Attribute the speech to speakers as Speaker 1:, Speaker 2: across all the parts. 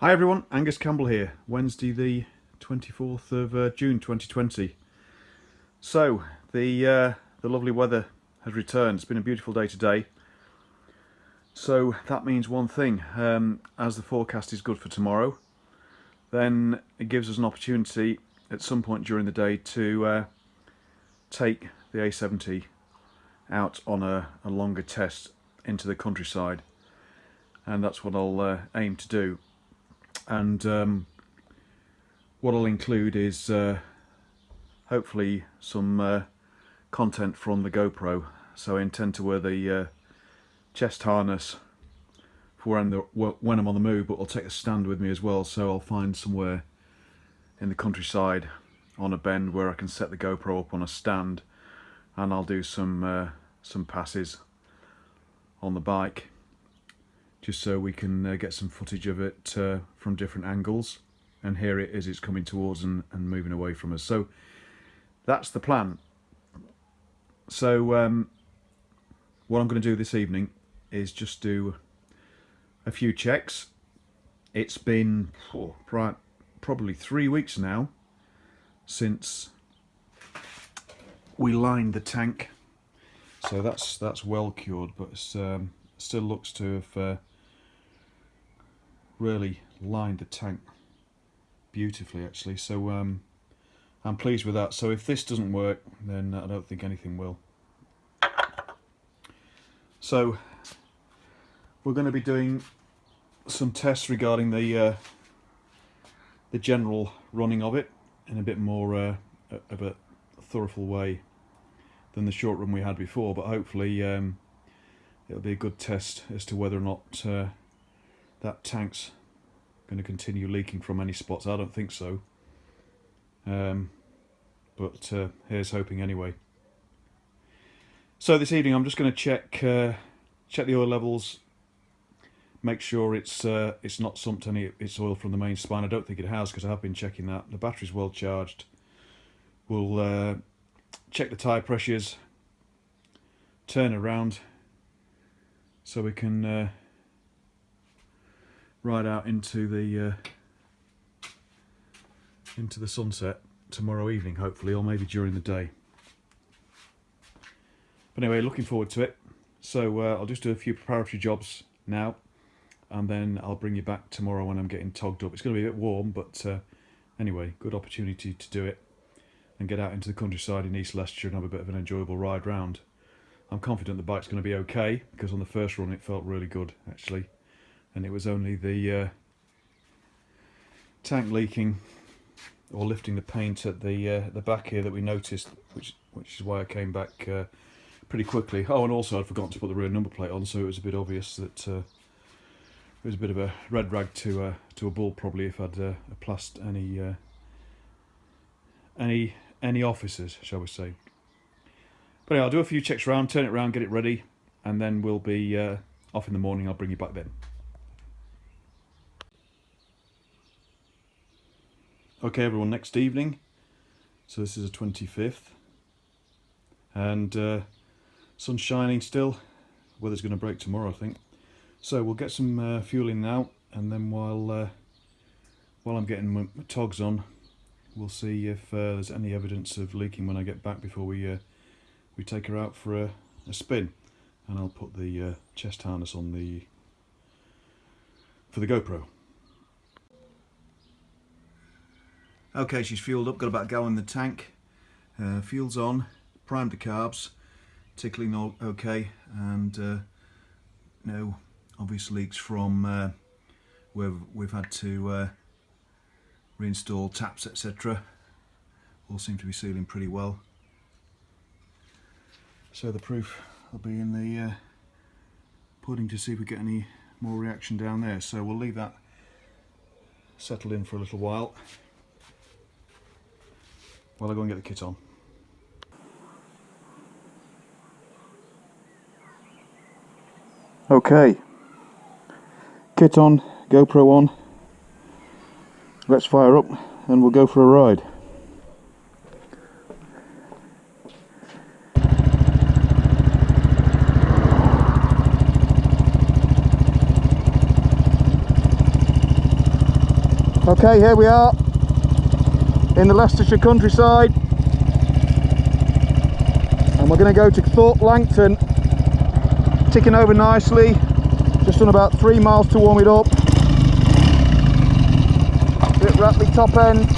Speaker 1: Hi everyone, Angus Campbell here, Wednesday the 24th of June 2020. So, the lovely weather has returned. It's been a beautiful day today. So that means one thing, as the forecast is good for tomorrow, then it gives us an opportunity at some point during the day to take the A70 out on a longer test into the countryside, and that's what I'll aim to do. And what I'll include is hopefully some content from the GoPro. So I intend to wear the chest harness for when I'm on the move, but I'll take a stand with me as well, so I'll find somewhere in the countryside on a bend where I can set the GoPro up on a stand, and I'll do some passes on the bike, just so we can get some footage of it from different angles. And here it is, it's coming towards and moving away from us. So that's the plan. So what I'm going to do this evening is just do a few checks. It's been probably 3 weeks now since we lined the tank. So that's well cured, but it's, still looks to have really lined the tank beautifully actually, so I'm pleased with that. So if this doesn't work, then I don't think anything will. So we're going to be doing some tests regarding the general running of it in a bit more of a thorough way than the short run we had before, but hopefully it'll be a good test as to whether or not that tank's going to continue leaking from any spots. I don't think so, but here's hoping anyway. So this evening I'm just going to check the oil levels, make sure it's not sumped any its oil from the main spine. I don't think it has, because I have been checking that. The battery's well charged. We'll check the tyre pressures, turn around, so we can ride out into the sunset tomorrow evening, hopefully, or maybe during the day. But anyway, looking forward to it. So I'll just do a few preparatory jobs now, and then I'll bring you back tomorrow when I'm getting togged up. It's going to be a bit warm, but anyway, good opportunity to do it and get out into the countryside in East Leicestershire and have a bit of an enjoyable ride round. I'm confident the bike's going to be okay, because on the first run it felt really good actually, and it was only the tank leaking or lifting the paint at the back here that we noticed, which is why I came back pretty quickly. Oh, and also I'd forgotten to put the rear number plate on, so it was a bit obvious that it was a bit of a red rag to a bull probably if I'd plastered any officers, shall we say. But anyway, I'll do a few checks around, turn it around, get it ready, and then we'll be off in the morning. I'll bring you back then. Okay everyone, next evening, so this is the 25th, and sun's shining still. Weather's going to break tomorrow, I think. So we'll get some fuel in now, and then while I'm getting my togs on, we'll see if there's any evidence of leaking when I get back before we take her out for a spin. And I'll put the chest harness on for the GoPro. Okay, she's fueled up, got about a gallon in the tank. Fuel's on, primed the carbs, tickling all okay, and no obvious leaks from where we've had to reinstall taps, etc. All seem to be sealing pretty well. So the proof will be in the pudding to see if we get any more reaction down there. So we'll leave that settle in for a little while I go and get the kit on. Okay, kit on, GoPro on, let's fire up and we'll go for a ride. Okay, here we are in the Leicestershire countryside, and we're going to go to Thorpe Langton. Ticking over nicely, just done about 3 miles to warm it up. Bit rattly top end.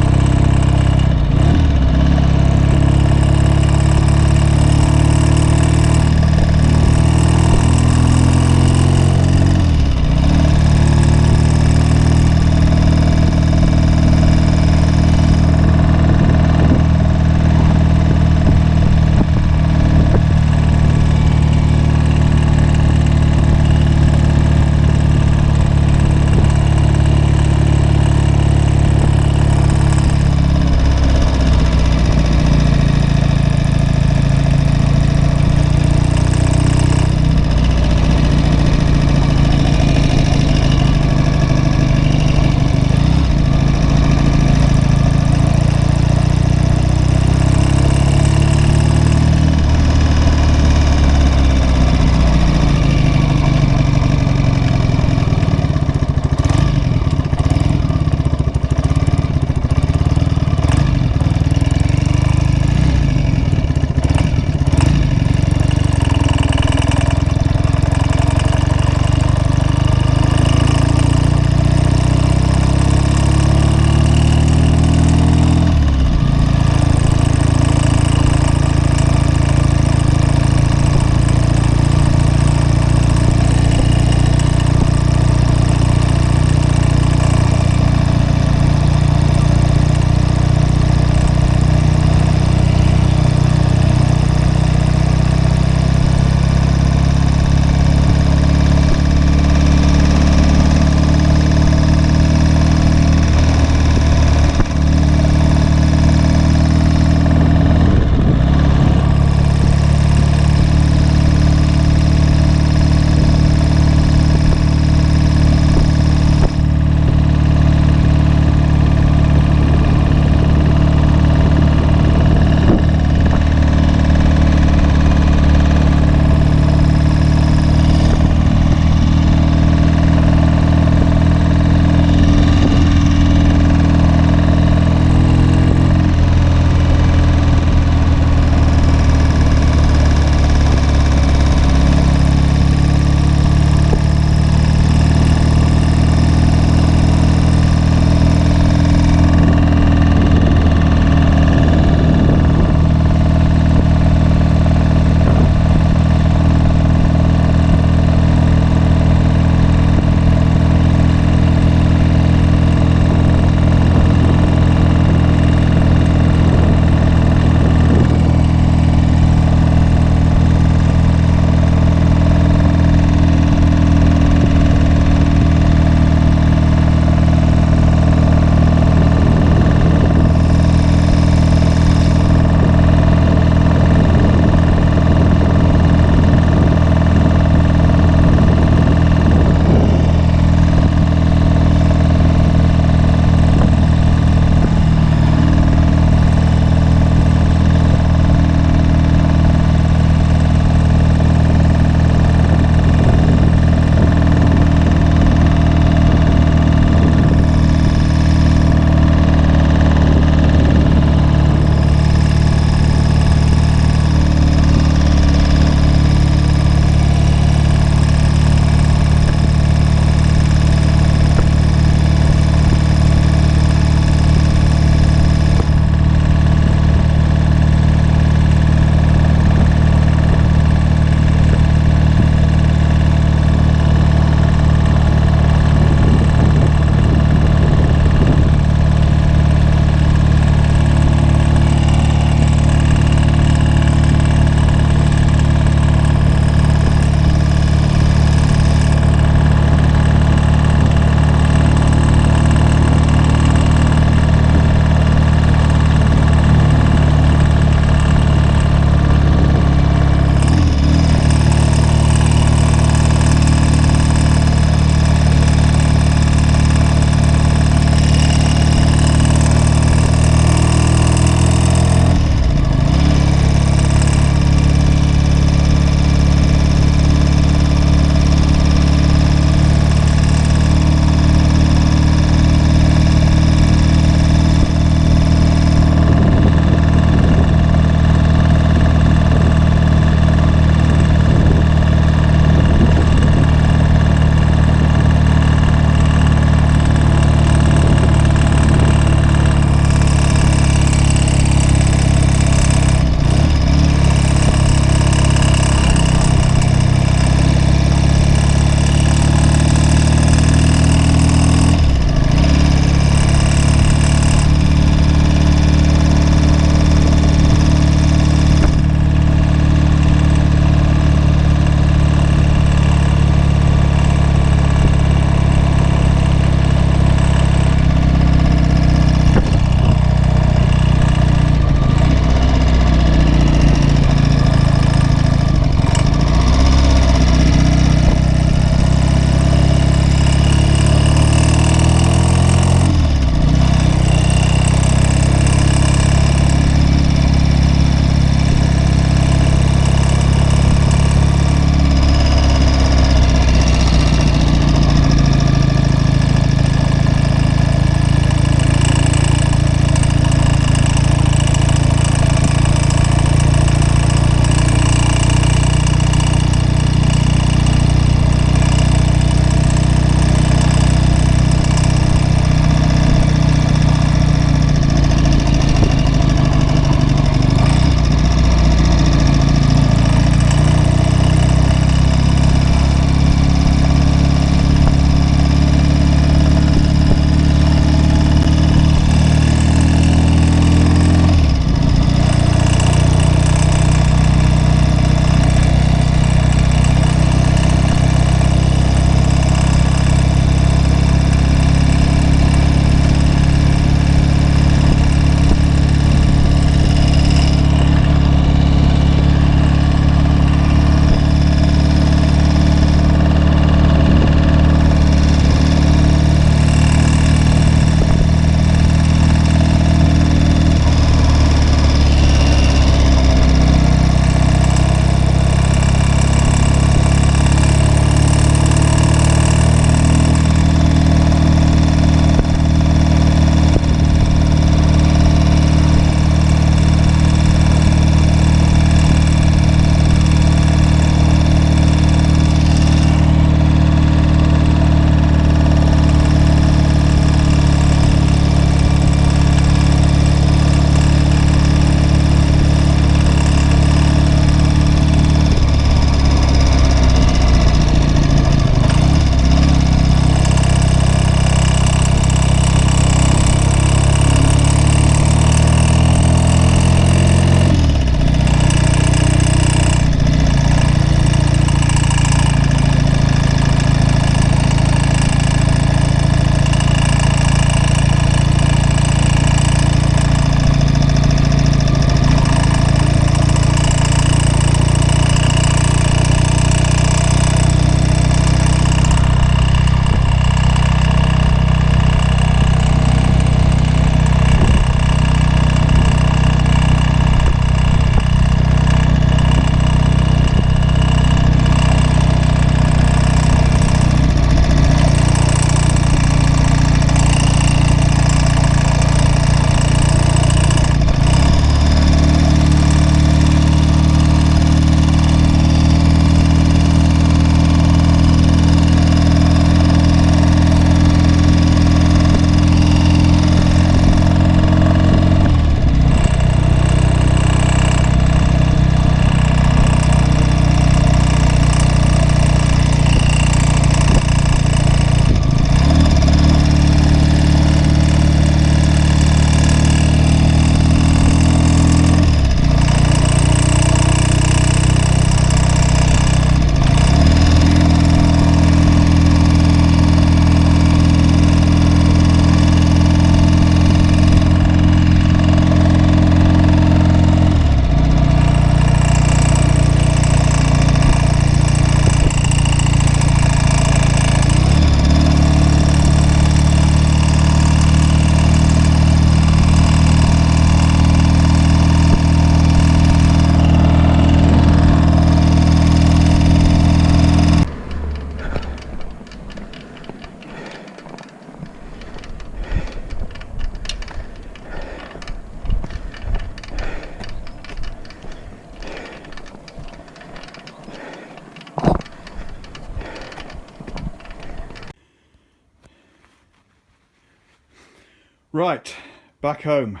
Speaker 1: Right, back home,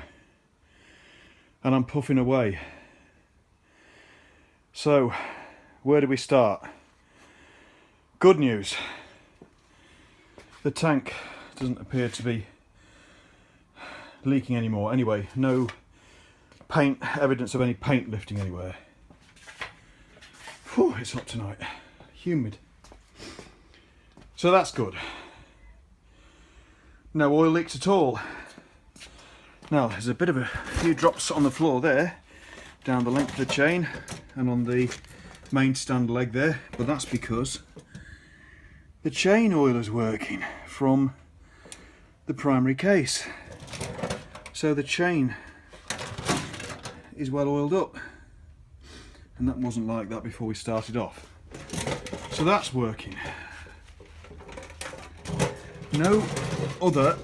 Speaker 1: and I'm puffing away. So, where do we start? Good news. The tank doesn't appear to be leaking anymore. Anyway, no evidence of any paint lifting anywhere. Whew, it's hot tonight. Humid. So that's good. No oil leaks at all. Now, there's a bit of a few drops on the floor there, down the length of the chain and on the main stand leg there, but that's because the chain oil is working from the primary case. So the chain is well oiled up, and that wasn't like that before we started off. So that's working. No other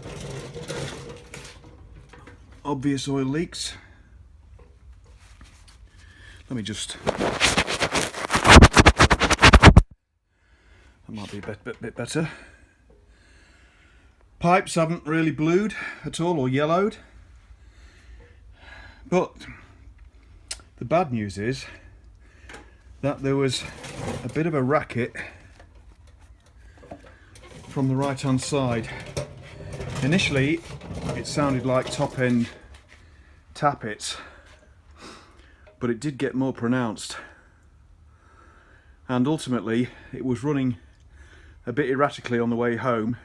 Speaker 1: obvious oil leaks. Let me just... That might be a bit better. Pipes haven't really blued at all or yellowed. But the bad news is that there was a bit of a racket from the right hand side. Initially it sounded like top end tappets, but it did get more pronounced, and ultimately it was running a bit erratically on the way home,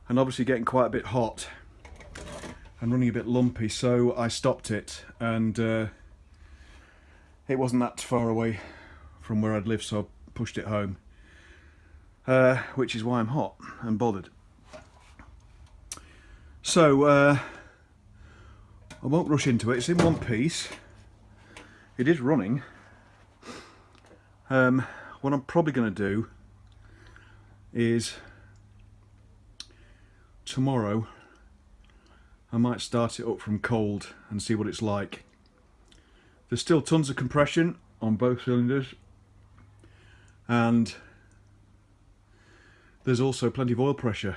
Speaker 1: and obviously getting quite a bit hot and running a bit lumpy, so I stopped it, and it wasn't that far away from where I'd lived, so I pushed it home, which is why I'm hot and bothered. So I won't rush into it. It's in one piece. It is running. What I'm probably going to do is tomorrow I might start it up from cold and see what it's like. There's still tons of compression on both cylinders, and there's also plenty of oil pressure.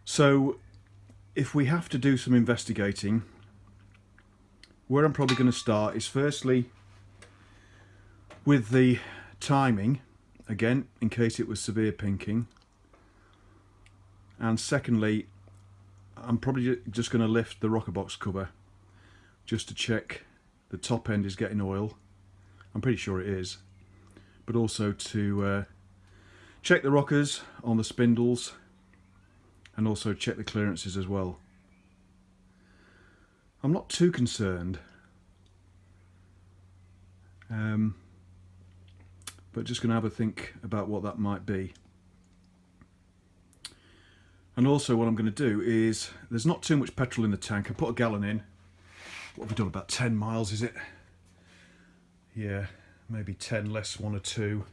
Speaker 1: So if we have to do some investigating, where I'm probably going to start is firstly with the timing, again in case it was severe pinking, and secondly I'm probably just going to lift the rocker box cover just to check the top end is getting oil. I'm pretty sure it is, but also to check the rockers on the spindles and also check the clearances as well. I'm not too concerned, but just going to have a think about what that might be. And also what I'm going to do is, there's not too much petrol in the tank. I put a gallon in. What have we done, about 10 miles is it? Yeah, maybe 10 less 1 or 2.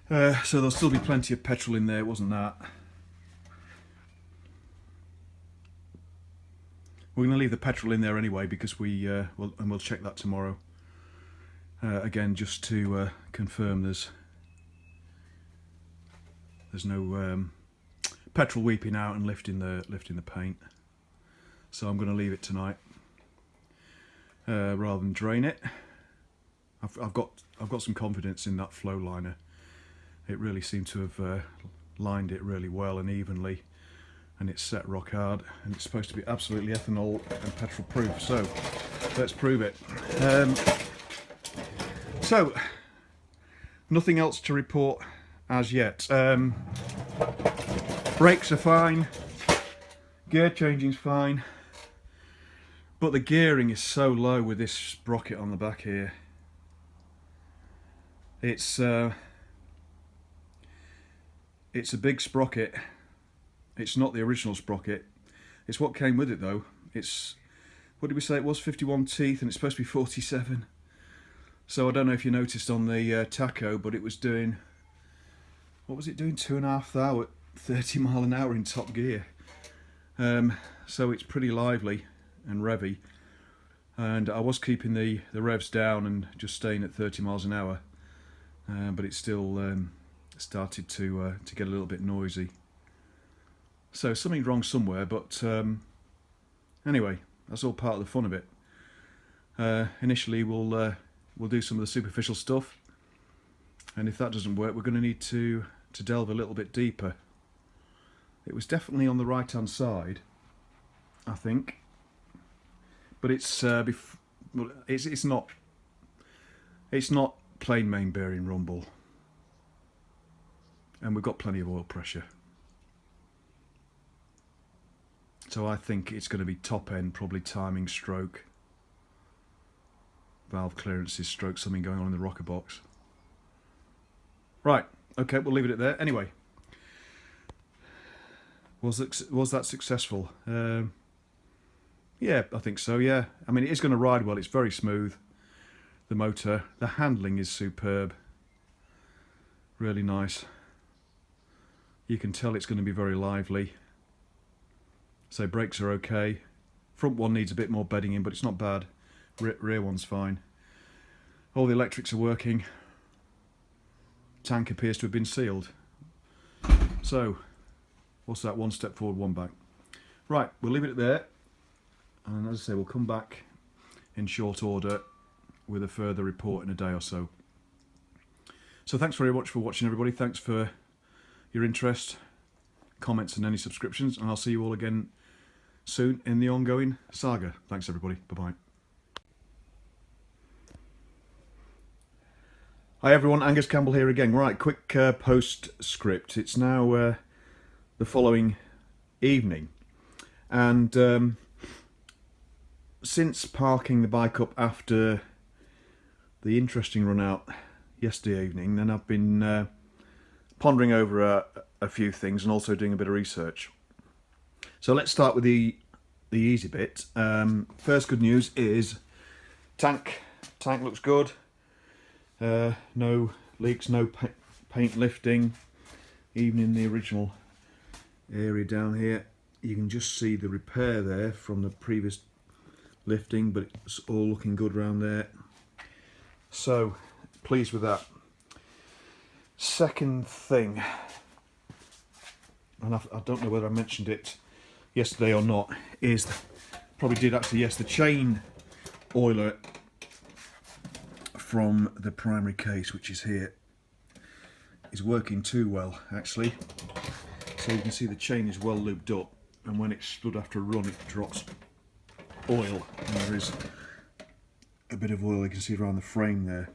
Speaker 1: So there'll still be plenty of petrol in there, it wasn't that. We're going to leave the petrol in there anyway because we'll check that tomorrow. Again, just to confirm there's no petrol weeping out and lifting the paint. So I'm going to leave it tonight rather than drain it. I've got some confidence in that flow liner. It really seemed to have lined it really well and evenly, and it's set rock hard, and it's supposed to be absolutely ethanol and petrol proof, so let's prove it. So nothing else to report as yet. Brakes are fine, gear changing's fine, but the gearing is so low with this sprocket on the back here. It's a big sprocket. It's not the original sprocket. It's what came with it though. It's, what did we say it was, 51 teeth, and it's supposed to be 47. So I don't know if you noticed on the tacho, but it was doing, what was it doing, 2.5 hours, 30 mile an hour in top gear. So it's pretty lively and revvy, and I was keeping the revs down and just staying at 30 miles an hour, but it still started to get a little bit noisy. So something's wrong somewhere, but anyway, that's all part of the fun of it. Initially we'll do some of the superficial stuff, and if that doesn't work, we're going to need to delve a little bit deeper. It was definitely on the right hand side, I think, but it's not plain main bearing rumble, and we've got plenty of oil pressure, so I think it's going to be top end, probably timing stroke valve clearances stroke something going on in the rocker box. Right, okay, we'll leave it at there. Anyway, was that successful? Yeah, I think so, yeah. I mean, it is going to ride well. It's very smooth, the motor. The handling is superb. Really nice. You can tell it's going to be very lively. So brakes are okay. Front one needs a bit more bedding in, but it's not bad. Rear one's fine. All the electrics are working. Tank appears to have been sealed. So, what's that? One step forward, one back. Right, we'll leave it at there. And as I say, we'll come back in short order with a further report in a day or so. So thanks very much for watching, everybody. Thanks for your interest, comments and any subscriptions. And I'll see you all again soon in the ongoing saga. Thanks, everybody. Bye-bye. Hi everyone, Angus Campbell here again. Right, quick postscript. It's now the following evening, and since parking the bike up after the interesting run out yesterday evening, then I've been pondering over a few things and also doing a bit of research. So let's start with the easy bit. First good news is tank looks good. No leaks, no paint lifting. Even in the original area down here, you can just see the repair there from the previous lifting, but it's all looking good around there. So pleased with that. Second thing, and I don't know whether I mentioned it yesterday or not, is probably did actually, yes, the chain oiler from the primary case, which is here, is working too well actually. So you can see the chain is well lubed up, and when it's stood after a run it drops oil, and there is a bit of oil you can see around the frame there,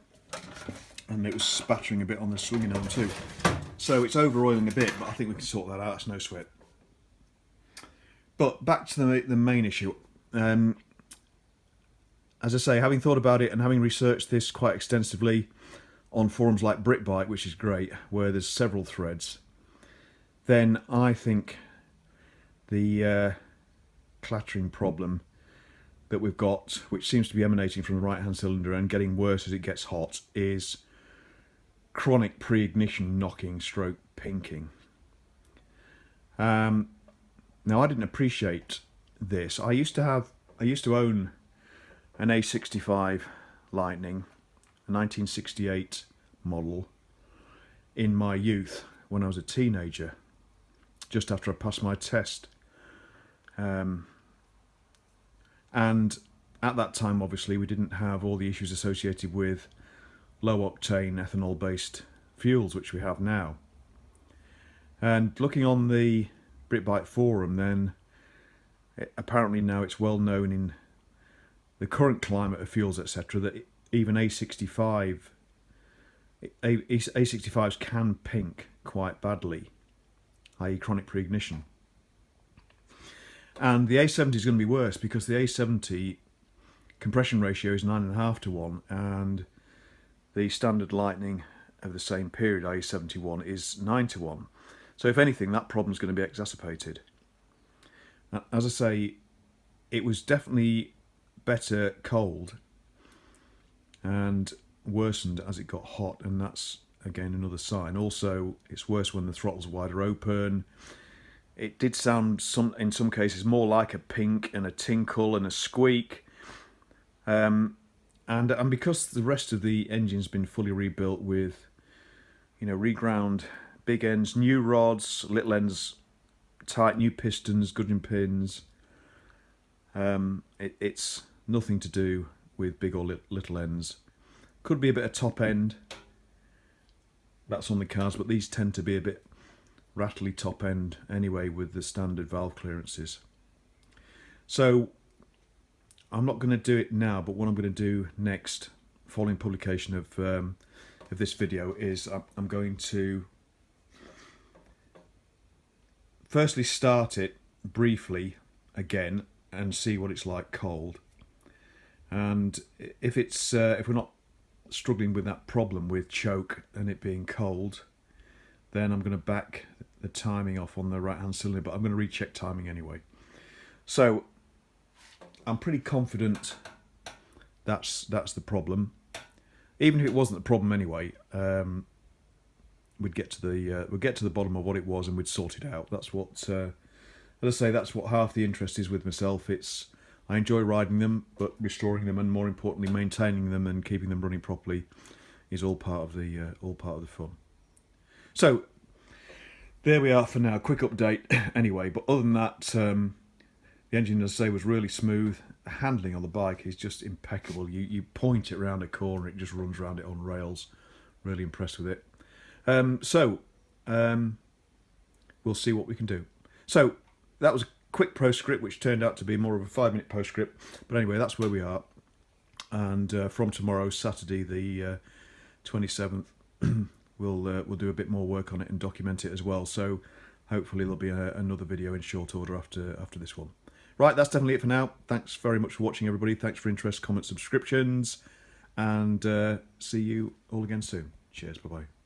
Speaker 1: and it was spattering a bit on the swinging arm too. So it's over oiling a bit, but I think we can sort that out, it's no sweat. But back to the main issue. As I say, having thought about it and having researched this quite extensively on forums like BritBike, which is great, where there's several threads, then I think the clattering problem that we've got, which seems to be emanating from the right-hand cylinder and getting worse as it gets hot, is chronic pre-ignition knocking stroke pinking. Now, I didn't appreciate this. I used to own an A65 Lightning, a 1968 model, in my youth when I was a teenager, just after I passed my test. And at that time, obviously, we didn't have all the issues associated with low-octane ethanol-based fuels, which we have now. And looking on the BritBike forum, then apparently now it's well known in the current climate of fuels, etc., that even A65s can pink quite badly, i.e. chronic pre-ignition. And the A70 is going to be worse, because the A70 compression ratio is 9.5 to 1, and the standard Lightning of the same period, i.e. 71, is 9 to 1. So if anything, that problem is going to be exacerbated. Now, as I say, it was definitely better cold and worsened as it got hot, and that's again another sign. Also, it's worse when the throttle's wider open. It did sound in some cases more like a pink and a tinkle and a squeak, and because the rest of the engine's been fully rebuilt with, you know, reground big ends, new rods, little ends tight, new pistons, gudgeon pins. It's nothing to do with big or little ends. Could be a bit of top end, that's on the cards, but these tend to be a bit rattly top end anyway with the standard valve clearances. So I'm not going to do it now, but what I'm going to do next, following publication of this video, is I'm going to firstly start it briefly again and see what it's like cold. And if we're not struggling with that problem with choke and it being cold, then I'm going to back the timing off on the right hand cylinder, but I'm going to recheck timing anyway. So I'm pretty confident that's the problem. Even if it wasn't the problem anyway, we'd get to the bottom of what it was and we'd sort it out. That's what, as I say, that's what half the interest is with myself. I enjoy riding them, but restoring them and more importantly maintaining them and keeping them running properly is all part of the fun. So there we are for now. Quick update anyway. But other than that, the engine, as I say, was really smooth. The handling on the bike is just impeccable. You point it around a corner, it just runs around it on rails. Really impressed with it. We'll see what we can do. So that was a quick postscript, which turned out to be more of a 5-minute postscript. But anyway, that's where we are. And from tomorrow, Saturday, the 27th, we'll do a bit more work on it and document it as well. So hopefully there'll be another video in short order after this one. Right, that's definitely it for now. Thanks very much for watching, everybody. Thanks for interest, comments, subscriptions, and see you all again soon. Cheers, bye-bye.